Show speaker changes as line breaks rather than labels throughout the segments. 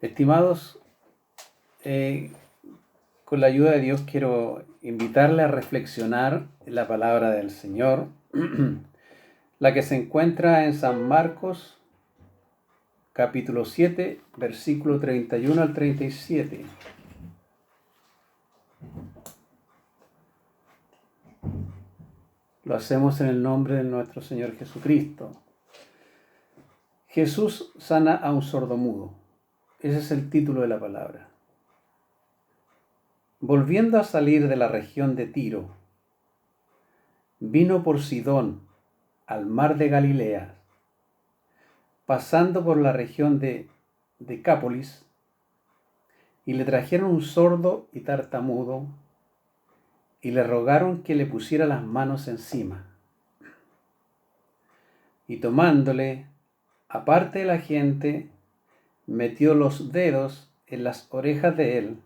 Estimados, con la ayuda de Dios quiero invitarle a reflexionar en la palabra del Señor, la que se encuentra en San Marcos, capítulo 7, versículo 31 al 37. Lo hacemos en el nombre de nuestro Señor Jesucristo. Jesús sana a un sordomudo. Ese es el título de la palabra. Volviendo a salir de la región de Tiro, vino por Sidón al mar de Galilea, pasando por la región de Decápolis, y le trajeron un sordo y tartamudo, y le rogaron que le pusiera las manos encima. Y tomándole, aparte de la gente, metió los dedos en las orejas de él,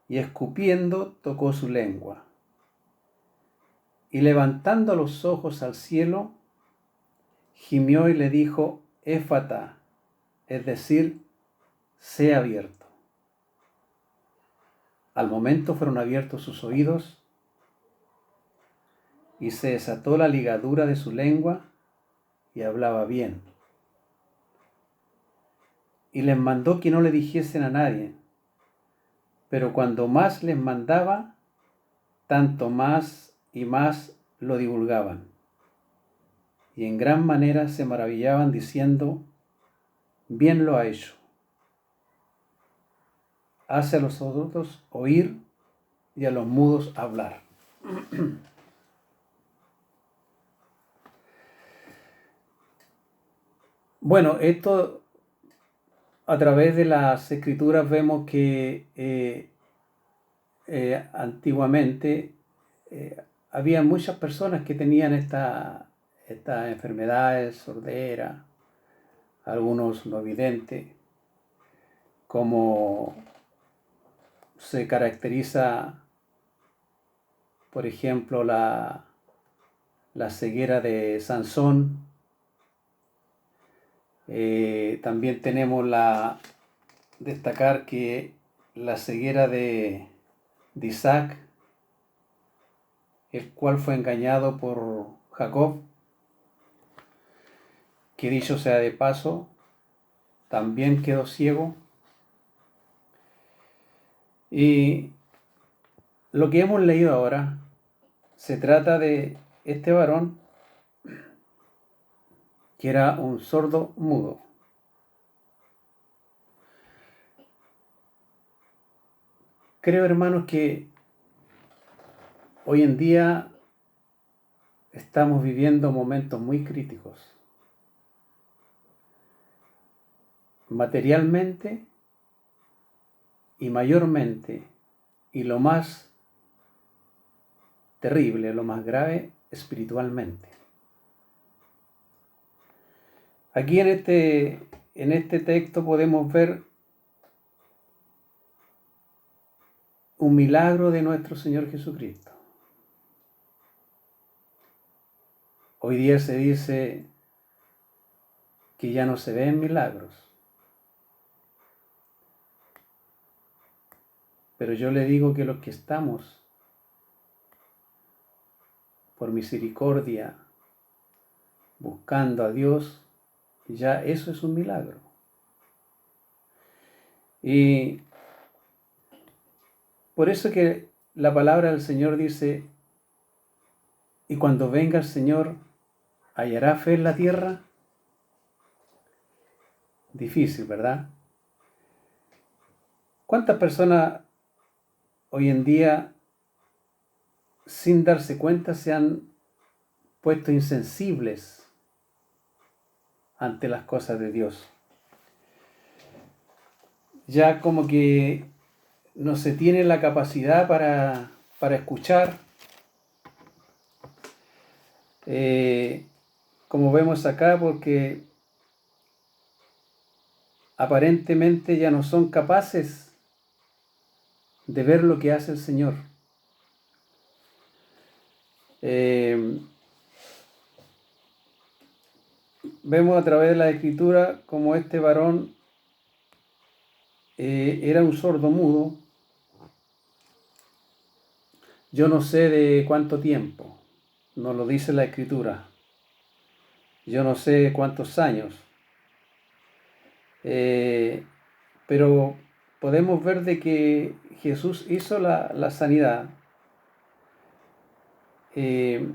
y escupiendo tocó su lengua. Y levantando los ojos al cielo, gimió y le dijo, Éfata, es decir, sea abierto. Al momento fueron abiertos sus oídos y se desató la ligadura de su lengua y hablaba bien. Y les mandó que no le dijesen a nadie, pero cuando más les mandaba, tanto más y más lo divulgaban. Y en gran manera se maravillaban diciendo, bien lo ha hecho. Hace a los sordos oír y a los mudos hablar. Bueno, esto a través de las escrituras vemos que antiguamente había muchas personas que tenían estas enfermedades, sordera, algunos no videntes, como se caracteriza, por ejemplo, la ceguera de Sansón. También tenemos destacar que la ceguera de Isaac, el cual fue engañado por Jacob, que dicho sea de paso, también quedó ciego. Y lo que hemos leído ahora se trata de este varón que era un sordo mudo. Creo, hermanos, que hoy en día estamos viviendo momentos muy críticos, materialmente y mayormente, y lo más terrible, lo más grave, espiritualmente. Aquí en este texto podemos ver un milagro de nuestro Señor Jesucristo. Hoy día se dice que ya no se ven milagros, pero yo le digo que los que estamos por misericordia buscando a Dios, ya eso es un milagro. Y por eso que la palabra del Señor dice, y cuando venga el Señor, ¿hallará fe en la tierra? Difícil, ¿verdad? ¿Cuántas personas hoy en día, sin darse cuenta, se han puesto insensibles ante las cosas de Dios? Ya como que no se tiene la capacidad para escuchar, como vemos acá, porque aparentemente ya no son capaces de ver lo que hace el Señor. Vemos a través de la Escritura como este varón era un sordo mudo. Yo no sé de cuánto tiempo, no lo dice la Escritura. Yo no sé cuántos años, eh, pero podemos ver de que Jesús hizo la sanidad. eh,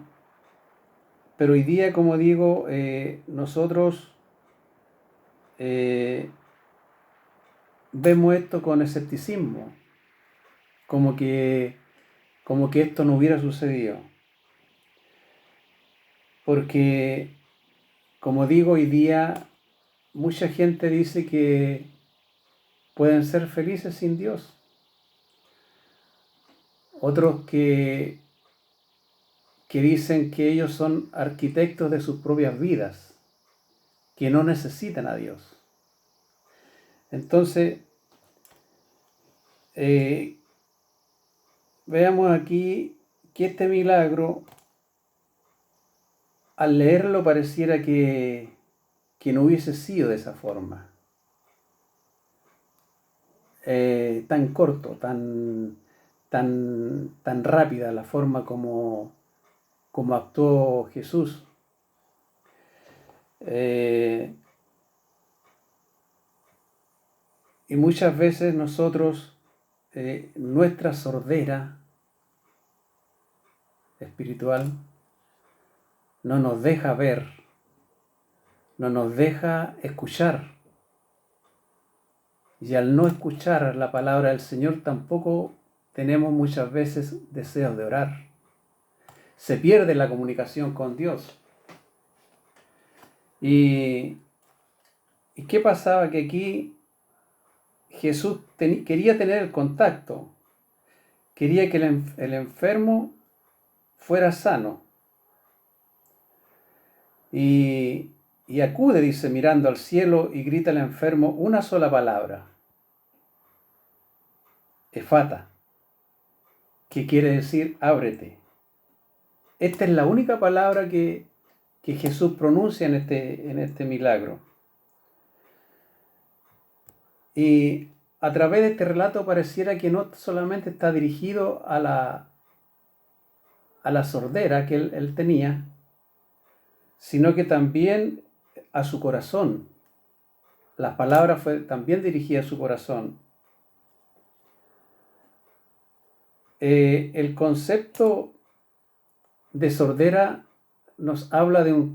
pero hoy día, como digo, nosotros eh, vemos esto con escepticismo, como que, como que esto no hubiera sucedido. Porque, como digo, hoy día mucha gente dice que pueden ser felices sin Dios. Otros que dicen que ellos son arquitectos de sus propias vidas, que no necesitan a Dios. Entonces, veamos aquí que este milagro, al leerlo pareciera que no hubiese sido de esa forma. Tan corto, tan rápida la forma como actuó Jesús. Y muchas veces nosotros, nuestra sordera espiritual no nos deja ver, no nos deja escuchar. Y al no escuchar la palabra del Señor tampoco tenemos muchas veces deseos de orar. Se pierde la comunicación con Dios. ¿Y qué pasaba? Que aquí Jesús quería tener el contacto, quería que el enfermo fuera sano. Y acude, dice, mirando al cielo, y grita al enfermo una sola palabra: Efata, que quiere decir ábrete. Esta es la única palabra que Jesús pronuncia en este milagro. Y a través de este relato pareciera que no solamente está dirigido a la sordera que él tenía, sino que también a su corazón. La palabra fue también dirigida a su corazón. El concepto de sordera nos habla de un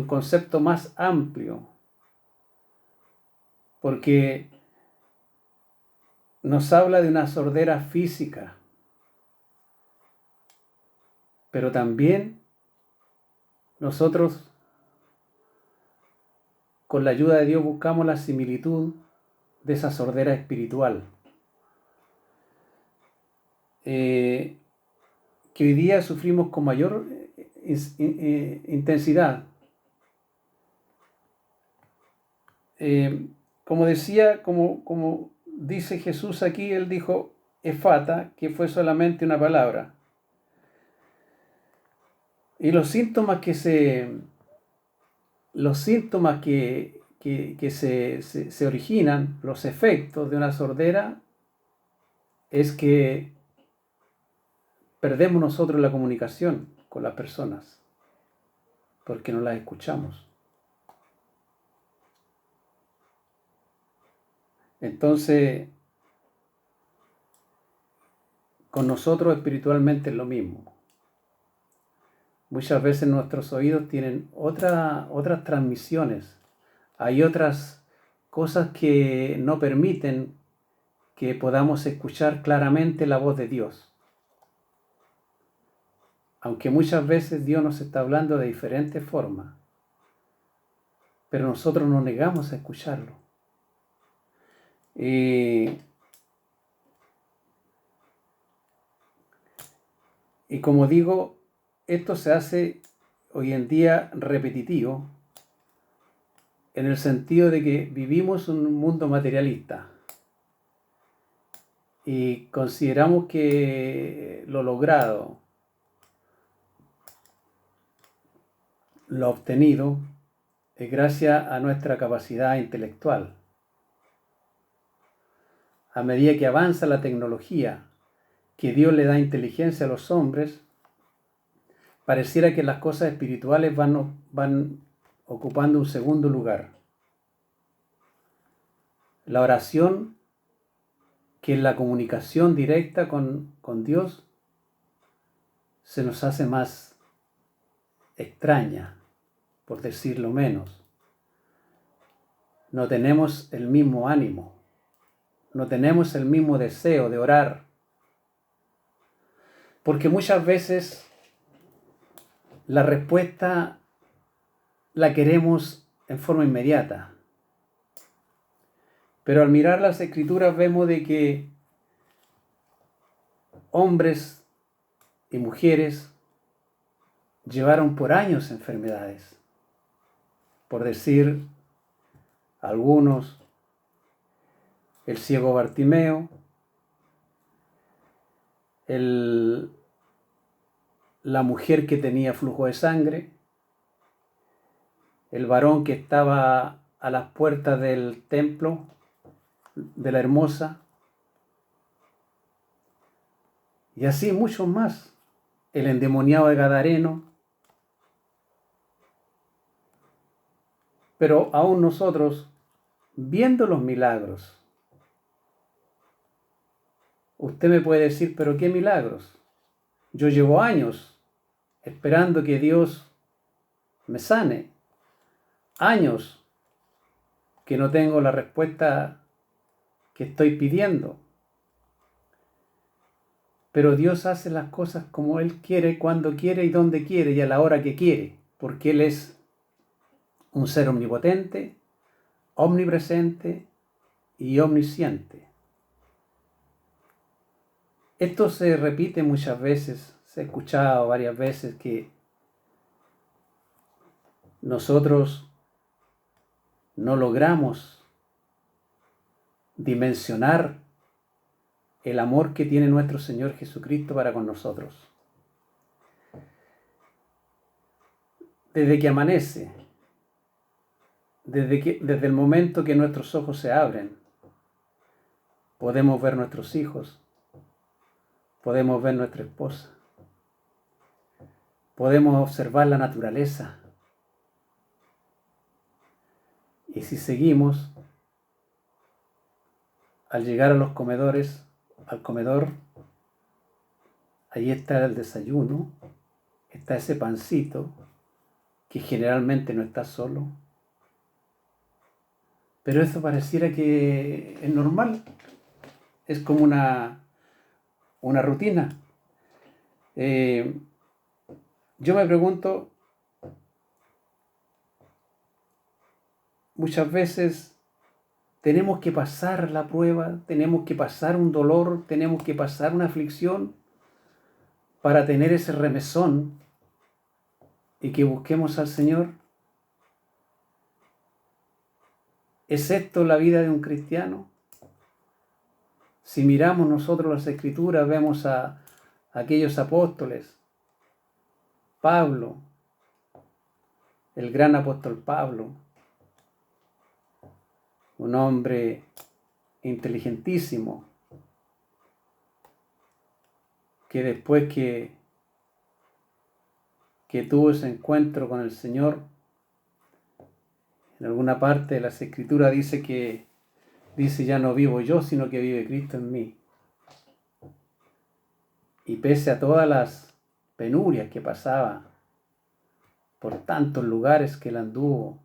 concepto más amplio, porque nos habla de una sordera física, pero también nosotros, con la ayuda de Dios, buscamos la similitud de esa sordera espiritual, que hoy día sufrimos con mayor intensidad. Como decía, como dice Jesús aquí, él dijo efata, que fue solamente una palabra. Y los síntomas que se originan, los efectos de una sordera, es que perdemos nosotros la comunicación con las personas, porque no las escuchamos. Entonces, con nosotros espiritualmente es lo mismo. Muchas veces nuestros oídos tienen otras transmisiones. Hay otras cosas que no permiten que podamos escuchar claramente la voz de Dios. Aunque muchas veces Dios nos está hablando de diferentes formas, pero nosotros nos negamos a escucharlo. Y como digo, esto se hace hoy en día repetitivo, en el sentido de que vivimos en un mundo materialista y consideramos que lo logrado, lo obtenido, es gracias a nuestra capacidad intelectual. a medida que avanza la tecnología, que Dios le da inteligencia a los hombres, pareciera que las cosas espirituales van ocupando un segundo lugar. La oración, que es la comunicación directa con Dios, se nos hace más extraña, por decirlo menos. No tenemos el mismo ánimo, no tenemos el mismo deseo de orar, porque muchas veces la respuesta la queremos en forma inmediata. Pero al mirar las Escrituras vemos de que hombres y mujeres llevaron por años enfermedades. Por decir algunos, el ciego Bartimeo, la mujer que tenía flujo de sangre, el varón que estaba a las puertas del templo de la Hermosa, y así muchos más, el endemoniado de Gadareno. Pero aún nosotros, viendo los milagros, usted me puede decir, pero ¿qué milagros? Yo llevo años esperando que Dios me sane, años que no tengo la respuesta que estoy pidiendo. Pero Dios hace las cosas como Él quiere, cuando quiere y donde quiere y a la hora que quiere, porque Él es un ser omnipotente, omnipresente y omnisciente. Esto se repite muchas veces, se ha escuchado varias veces que nosotros no logramos dimensionar el amor que tiene nuestro Señor Jesucristo para con nosotros. Desde que amanece, desde el momento que nuestros ojos se abren, podemos ver nuestros hijos, podemos ver nuestra esposa, podemos observar la naturaleza. Y si seguimos, al llegar a los comedores, al comedor, ahí está el desayuno, está ese pancito, que generalmente no está solo. Pero eso pareciera que es normal, es como una rutina. Yo me pregunto, muchas veces tenemos que pasar la prueba, tenemos que pasar un dolor, tenemos que pasar una aflicción para tener ese remesón y que busquemos al Señor. ¿Es esto la vida de un cristiano? Si miramos nosotros las Escrituras, vemos a aquellos apóstoles, Pablo, el gran apóstol Pablo, un hombre inteligentísimo, que después que tuvo ese encuentro con el Señor, en alguna parte de las Escrituras dice ya no vivo yo, sino que vive Cristo en mí. Y pese a todas las penurias que pasaba por tantos lugares que él anduvo,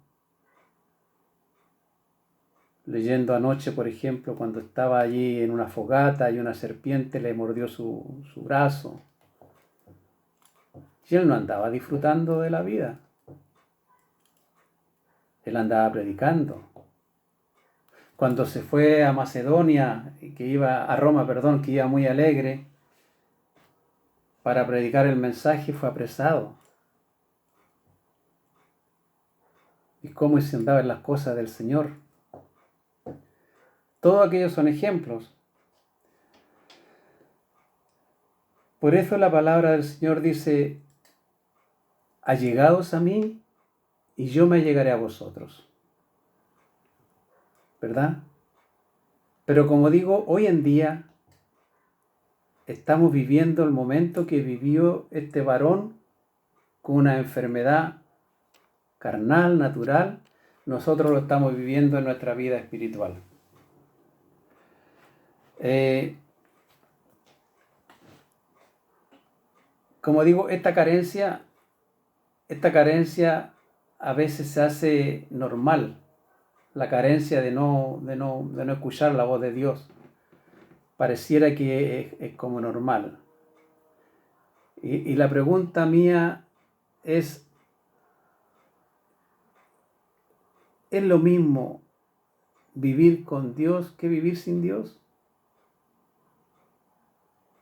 leyendo anoche, por ejemplo, cuando estaba allí en una fogata y una serpiente le mordió su brazo, y él no andaba disfrutando de la vida, él andaba predicando. Cuando se fue a Macedonia, a Roma, que iba muy alegre para predicar el mensaje, fue apresado. Y cómo se andaba en las cosas del Señor. Todos aquellos son ejemplos. Por eso la palabra del Señor dice, allegaos a mí y yo me allegaré a vosotros. ¿Verdad? Pero como digo, hoy en día estamos viviendo el momento que vivió este varón con una enfermedad carnal, natural. Nosotros lo estamos viviendo en nuestra vida espiritual. Como digo, esta carencia a veces se hace normal, la carencia de no escuchar la voz de Dios. Pareciera que es como normal. Y la pregunta mía ¿es lo mismo vivir con Dios que vivir sin Dios?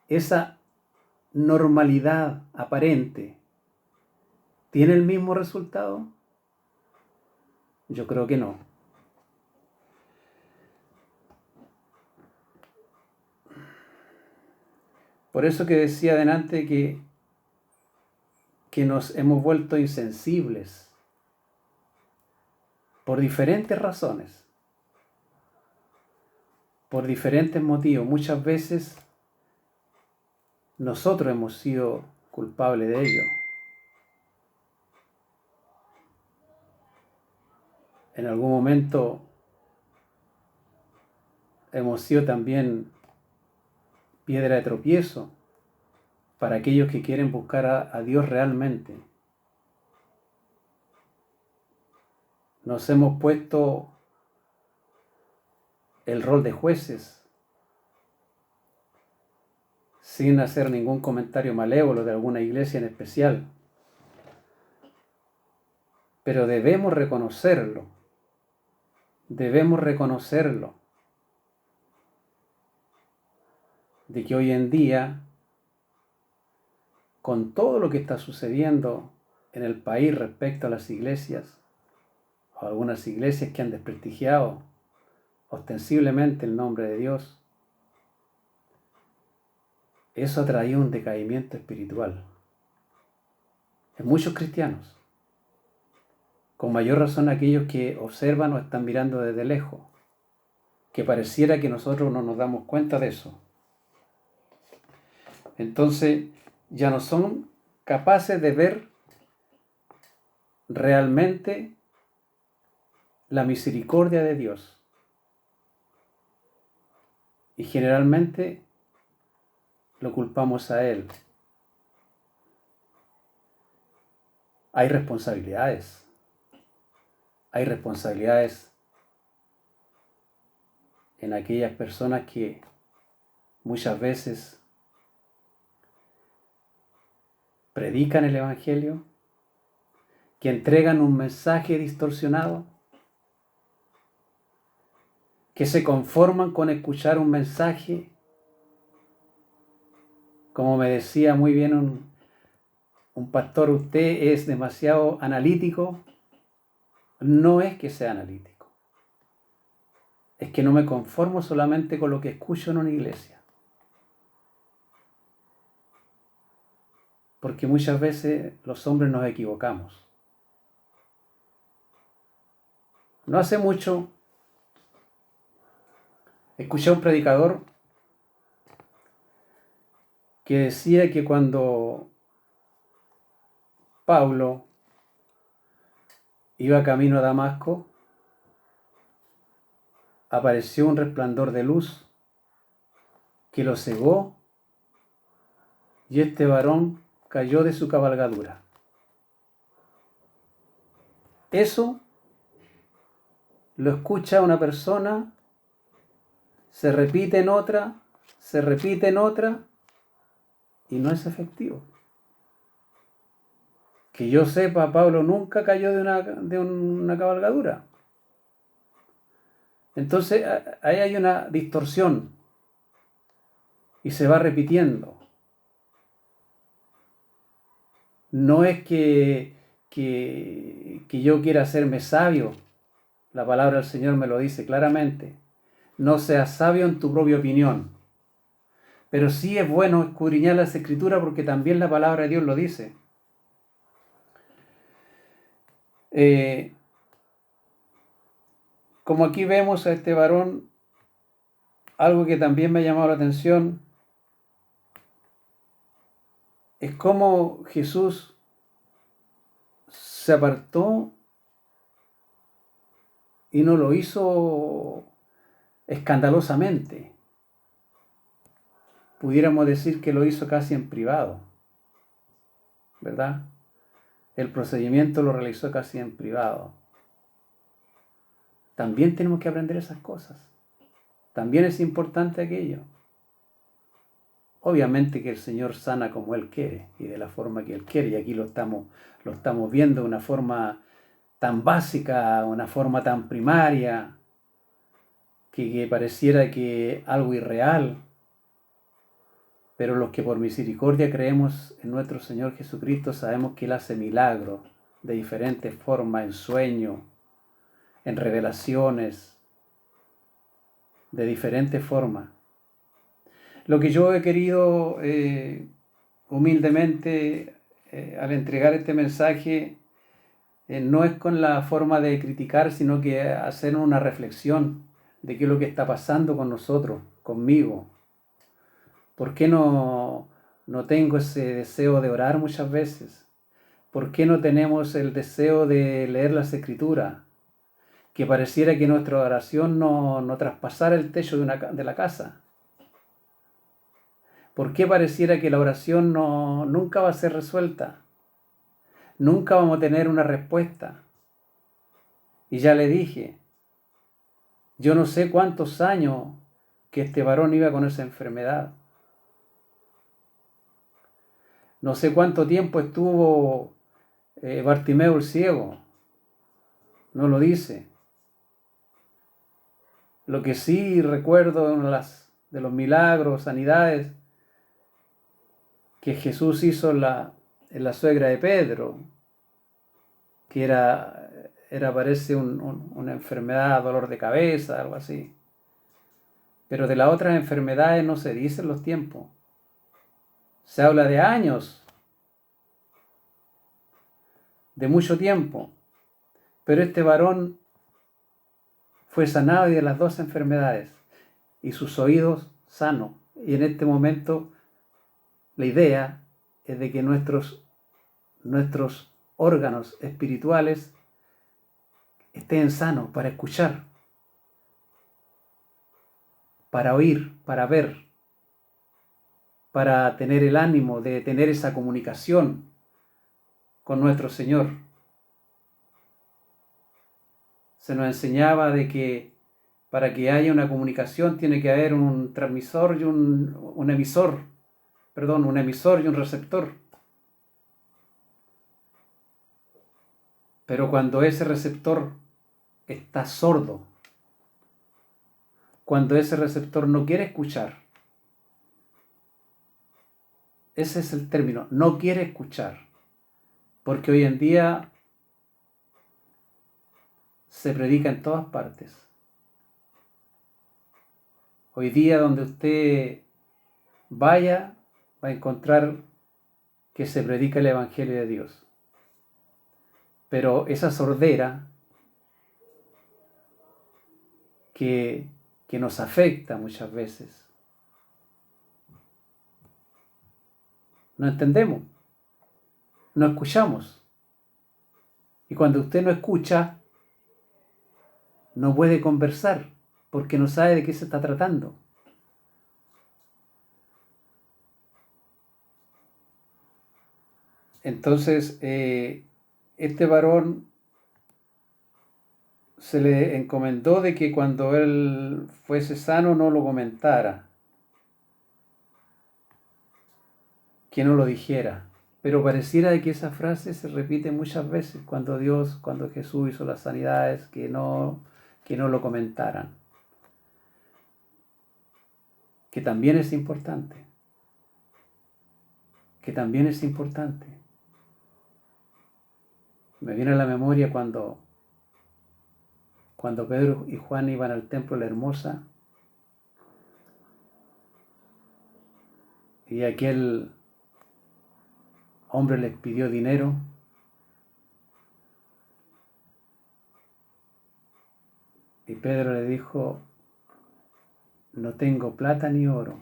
Esa normalidad aparente, ¿tiene el mismo resultado? Yo creo que no. Por eso que decía adelante que nos hemos vuelto insensibles por diferentes razones, por diferentes motivos. Muchas veces nosotros hemos sido culpables de ello. En algún momento hemos sido también piedra de tropiezo para aquellos que quieren buscar a Dios realmente. Nos hemos puesto el rol de jueces sin hacer ningún comentario malévolo de alguna iglesia en especial. Pero debemos reconocerlo, de que hoy en día, con todo lo que está sucediendo en el país respecto a las iglesias, o algunas iglesias que han desprestigiado ostensiblemente el nombre de Dios, eso ha traído un decaimiento espiritual en muchos cristianos, con mayor razón aquellos que observan o están mirando desde lejos, que pareciera que nosotros no nos damos cuenta de eso. Entonces ya no son capaces de ver realmente la misericordia de Dios. Y generalmente lo culpamos a Él. Hay responsabilidades. Hay responsabilidades en aquellas personas que muchas veces predican el Evangelio, que entregan un mensaje distorsionado, que se conforman con escuchar un mensaje, como me decía muy bien un pastor, usted es demasiado analítico. No es que sea analítico, es que no me conformo solamente con lo que escucho en una iglesia. Porque muchas veces los hombres nos equivocamos. No hace mucho escuché a un predicador que decía que cuando Pablo iba camino a Damasco, apareció un resplandor de luz que lo cegó y este varón cayó de su cabalgadura. Eso lo escucha una persona, se repite en otra y no es efectivo. Que yo sepa, Pablo nunca cayó de una cabalgadura. Entonces ahí hay una distorsión y se va repitiendo. No es que yo quiera hacerme sabio. La palabra del Señor me lo dice claramente. No seas sabio en tu propia opinión. Pero sí es bueno escudriñar las Escrituras porque también la palabra de Dios lo dice. Como aquí vemos a este varón algo que también me ha llamado la atención es cómo Jesús se apartó y no lo hizo escandalosamente. Pudiéramos decir que lo hizo casi en privado, ¿verdad? El procedimiento lo realizó casi en privado. También tenemos que aprender esas cosas. También es importante aquello. Obviamente que el Señor sana como Él quiere y de la forma que Él quiere. Y aquí lo estamos viendo de una forma tan básica, una forma tan primaria, que pareciera que algo irreal. Pero los que por misericordia creemos en nuestro Señor Jesucristo sabemos que Él hace milagros de diferentes formas, en sueños, en revelaciones, de diferentes formas. Lo que yo he querido humildemente al entregar este mensaje no es con la forma de criticar, sino que hacer una reflexión de qué es lo que está pasando con nosotros, conmigo. ¿Por qué no tengo ese deseo de orar muchas veces? ¿Por qué no tenemos el deseo de leer las Escrituras? Que pareciera que nuestra oración no traspasara el techo de la casa. ¿Por qué pareciera que la oración nunca va a ser resuelta? Nunca vamos a tener una respuesta. Y ya le dije, yo no sé cuántos años que este varón iba con esa enfermedad. No sé cuánto tiempo estuvo Bartimeo el ciego. No lo dice. Lo que sí recuerdo de los milagros, sanidades que Jesús hizo en la suegra de Pedro, que parece una enfermedad, dolor de cabeza, algo así. Pero de las otras enfermedades no se dicen los tiempos. Se habla de años, de mucho tiempo. Pero este varón fue sanado de las dos enfermedades y sus oídos sanos. Y en este momento la idea es de que nuestros órganos espirituales estén sanos para escuchar, para oír, para ver, para tener el ánimo de tener esa comunicación con nuestro Señor. Se nos enseñaba de que para que haya una comunicación tiene que haber un transmisor y un emisor, un emisor y un receptor. Pero cuando ese receptor está sordo, cuando ese receptor no quiere escuchar, ese es el término, no quiere escuchar, porque hoy en día se predica en todas partes. Hoy día donde usted vaya, va a encontrar que se predica el Evangelio de Dios. Pero esa sordera que nos afecta muchas veces, no entendemos, no escuchamos. Y cuando usted no escucha, no puede conversar, porque no sabe de qué se está tratando. Entonces, este varón se le encomendó de que cuando él fuese sano no lo comentara, que no lo dijera. Pero pareciera de que esa frase se repite muchas veces cuando Jesús hizo las sanidades, que no lo comentaran. Que también es importante. Que también es importante. Me viene a la memoria cuando Pedro y Juan iban al templo de la Hermosa y aquel hombre les pidió dinero y Pedro le dijo, no tengo plata ni oro,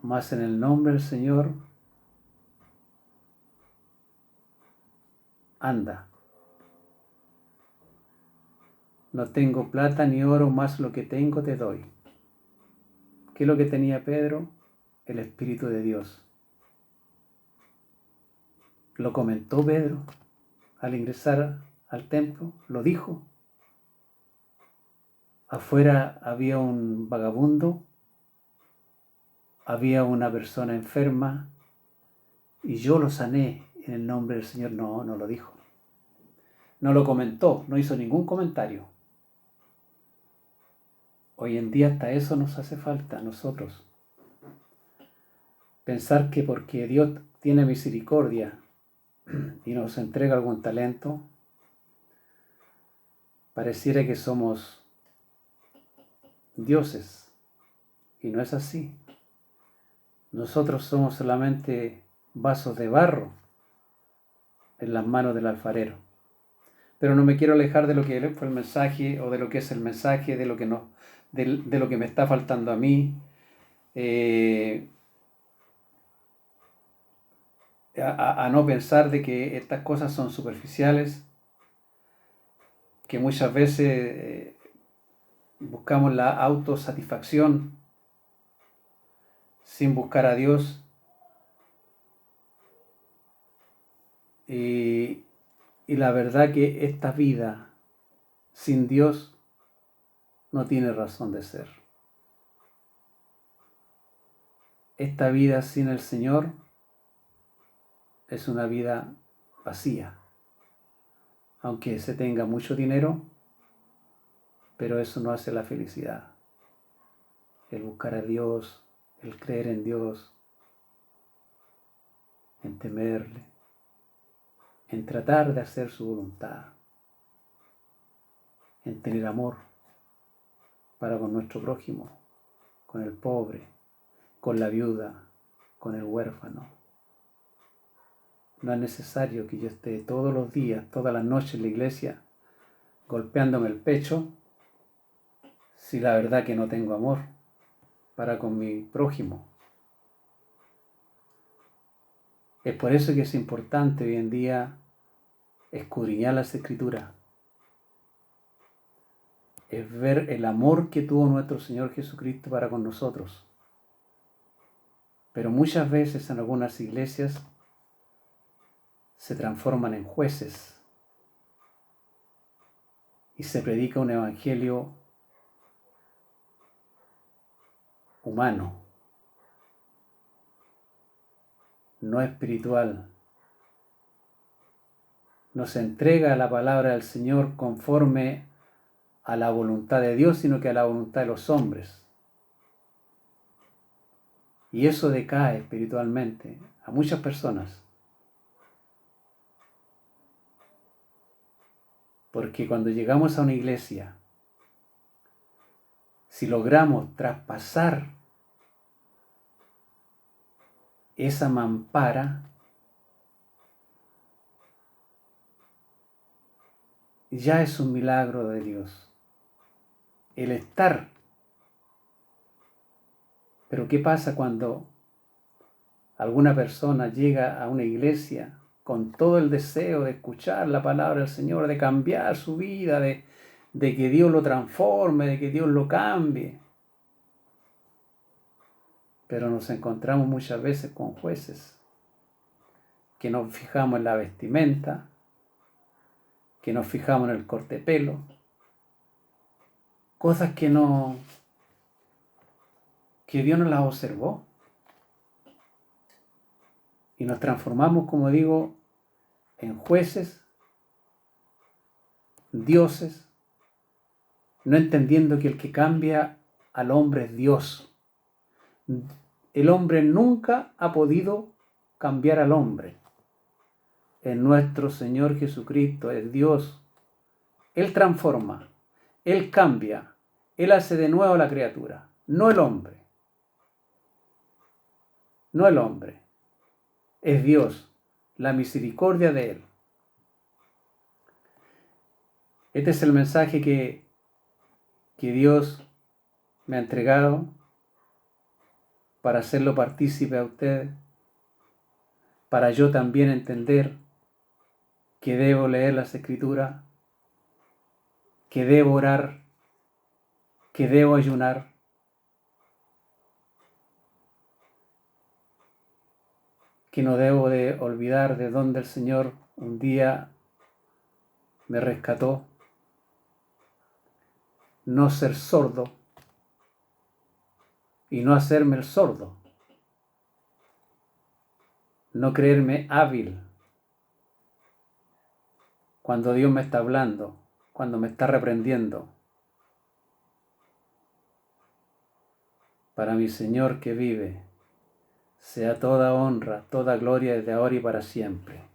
mas en el nombre del Señor, anda. No tengo plata ni oro, más lo que tengo te doy. ¿Qué es lo que tenía Pedro? El Espíritu de Dios. Lo comentó Pedro al ingresar al templo, lo dijo. Afuera había un vagabundo, había una persona enferma y yo lo sané en el nombre del Señor. No, no lo dijo. No lo comentó, no hizo ningún comentario. Hoy en día hasta eso nos hace falta a nosotros. Pensar que porque Dios tiene misericordia y nos entrega algún talento, pareciera que somos dioses. Y no es así. Nosotros somos solamente vasos de barro en las manos del alfarero. Pero no me quiero alejar de lo que fue el mensaje o de lo que es el mensaje, de lo que no, de lo que me está faltando a mí. A no pensar de que estas cosas son superficiales, que muchas veces buscamos la autosatisfacción sin buscar a Dios. Y la verdad que esta vida sin Dios no tiene razón de ser. Esta vida sin el Señor es una vida vacía. Aunque se tenga mucho dinero, pero eso no hace la felicidad. El buscar a Dios, el creer en Dios, en temerle, en tratar de hacer su voluntad, en tener amor para con nuestro prójimo, con el pobre, con la viuda, con el huérfano. No es necesario que yo esté todos los días, todas las noches en la iglesia, golpeándome el pecho, si la verdad que no tengo amor para con mi prójimo. Es por eso que es importante hoy en día escudriñar las Escrituras. Es ver el amor que tuvo nuestro Señor Jesucristo para con nosotros. Pero muchas veces en algunas iglesias se transforman en jueces y se predica un evangelio humano, no espiritual. No se entrega la palabra del Señor conforme a la voluntad de Dios, sino que a la voluntad de los hombres. Y eso decae espiritualmente a muchas personas. Porque cuando llegamos a una iglesia, si logramos traspasar esa mampara, ya es un milagro de Dios. El estar. Pero ¿qué pasa cuando alguna persona llega a una iglesia con todo el deseo de escuchar la palabra del Señor, de cambiar su vida, de que Dios lo transforme, de que Dios lo cambie? Pero nos encontramos muchas veces con jueces que nos fijamos en la vestimenta, que nos fijamos en el corte de pelo, cosas que Dios no las observó. Y nos transformamos, como digo, en jueces, dioses, no entendiendo que el que cambia al hombre es Dios. El hombre nunca ha podido cambiar al hombre. Es nuestro Señor Jesucristo, es Dios. Él transforma, Él cambia, Él hace de nuevo a la criatura, no el hombre. No el hombre, es Dios, la misericordia de Él. Este es el mensaje que que Dios me ha entregado para hacerlo partícipe a ustedes, para yo también entender que debo leer las Escrituras, que debo orar, que debo ayunar, que no debo de olvidar de dónde el Señor un día me rescató, no ser sordo y no hacerme el sordo, no creerme hábil cuando Dios me está hablando, cuando me está reprendiendo. Para mi Señor que vive, sea toda honra, toda gloria desde ahora y para siempre.